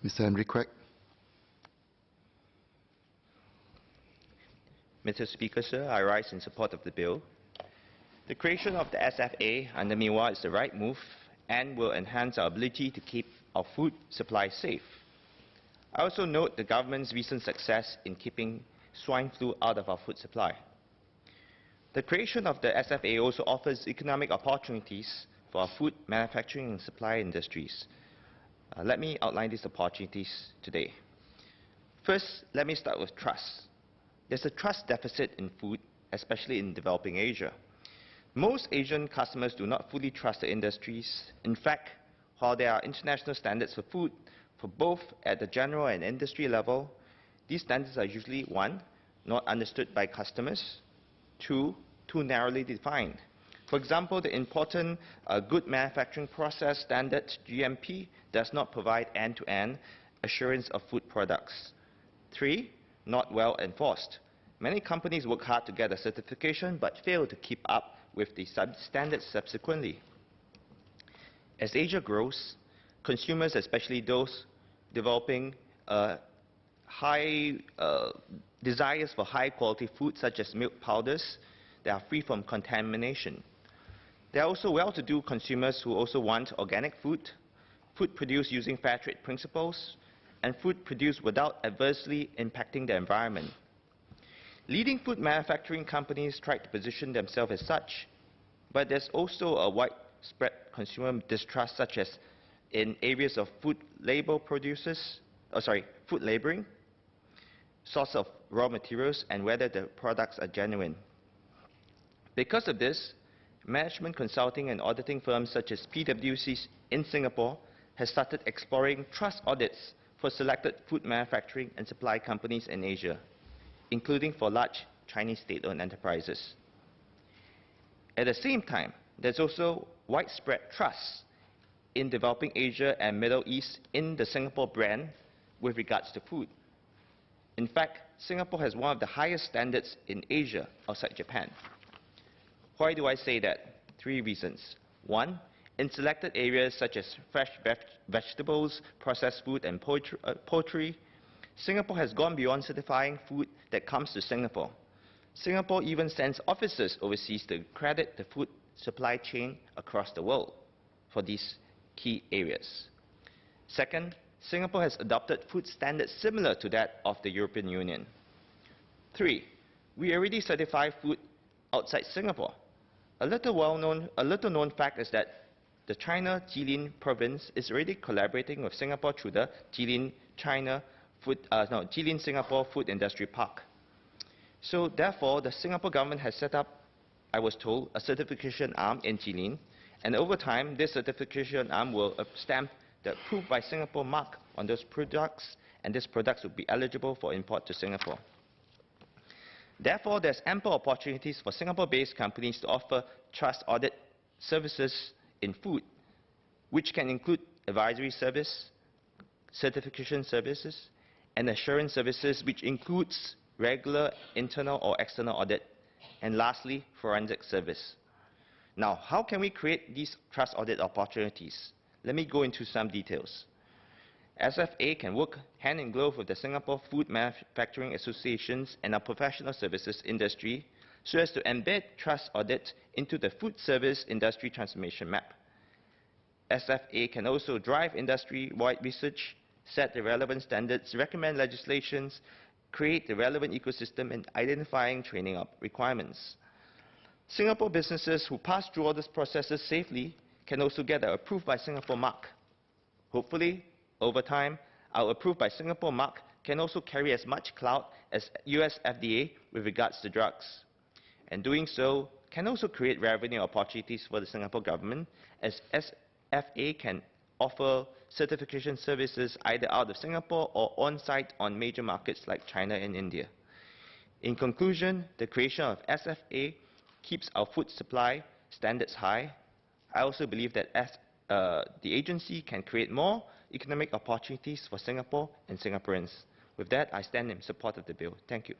Mr. Kwek. Mr. Speaker, sir, I rise in support of the bill. The creation of the SFA under MIWA is the right move and will enhance our ability to keep our food supply safe. I also note the government's recent success in keeping swine flu out of our food supply. The creation of the SFA also offers economic opportunities for our food manufacturing and supply industries. Let me outline these opportunities today. First, let me start with trust. There's a trust deficit in food, especially in developing Asia. Most Asian customers do not fully trust the industries. In fact, while there are international standards for food, for both at the general and industry level, these standards are usually, 1, not understood by customers, 2, too narrowly defined. For example, the important Good Manufacturing Process Standard, GMP, does not provide end-to-end assurance of food products. 3, not well enforced. Many companies work hard to get a certification but fail to keep up with the standards subsequently. As Asia grows, consumers, especially those developing desires for high-quality food such as milk powders that are free from contamination. There are also well-to-do consumers who also want organic food, food produced using fair trade principles, and food produced without adversely impacting the environment. Leading food manufacturing companies try to position themselves as such, but there's also a widespread consumer distrust, such as in areas of food laboring, source of raw materials, and whether the products are genuine. Because of this, management consulting and auditing firms such as PwC in Singapore has started exploring trust audits for selected food manufacturing and supply companies in Asia, including for large Chinese state-owned enterprises. At the same time, there's also widespread trust in developing Asia and Middle East in the Singapore brand with regards to food. In fact, Singapore has one of the highest standards in Asia outside Japan. Why do I say that? 3 reasons. 1, in selected areas such as fresh vegetables, processed food, and poultry, Singapore has gone beyond certifying food that comes to Singapore. Singapore even sends officers overseas to credit the food supply chain across the world for these key areas. Second, Singapore has adopted food standards similar to that of the European Union. 3, we already certify food outside Singapore. A little known fact is that the China Jilin province is already collaborating with Singapore through the Jilin Singapore Food Industry Park. So therefore, the Singapore government has set up, I was told, a certification arm in Jilin, and over time, this certification arm will stamp the approved by Singapore mark on those products, and these products will be eligible for import to Singapore. Therefore, there's ample opportunities for Singapore-based companies to offer trust audit services in food, which can include advisory service, certification services, and assurance services, which includes regular internal or external audit, and lastly, forensic service. Now, how can we create these trust audit opportunities? Let me go into some details. SFA can work hand in glove with the Singapore Food Manufacturing Associations and our professional services industry so as to embed trust audit into the food service industry transformation map. SFA can also drive industry-wide research, set the relevant standards, recommend legislations, create the relevant ecosystem, and identifying training requirements. Singapore businesses who pass through all these processes safely can also get an approved by Singapore mark. Hopefully, over time, our approved by Singapore mark can also carry as much clout as US FDA with regards to drugs. And doing so can also create revenue opportunities for the Singapore government, as SFA can offer certification services either out of Singapore or on-site on major markets like China and India. In conclusion, the creation of SFA keeps our food supply standards high. I also believe that the agency can create more economic opportunities for Singapore and Singaporeans. With that, I stand in support of the bill. Thank you.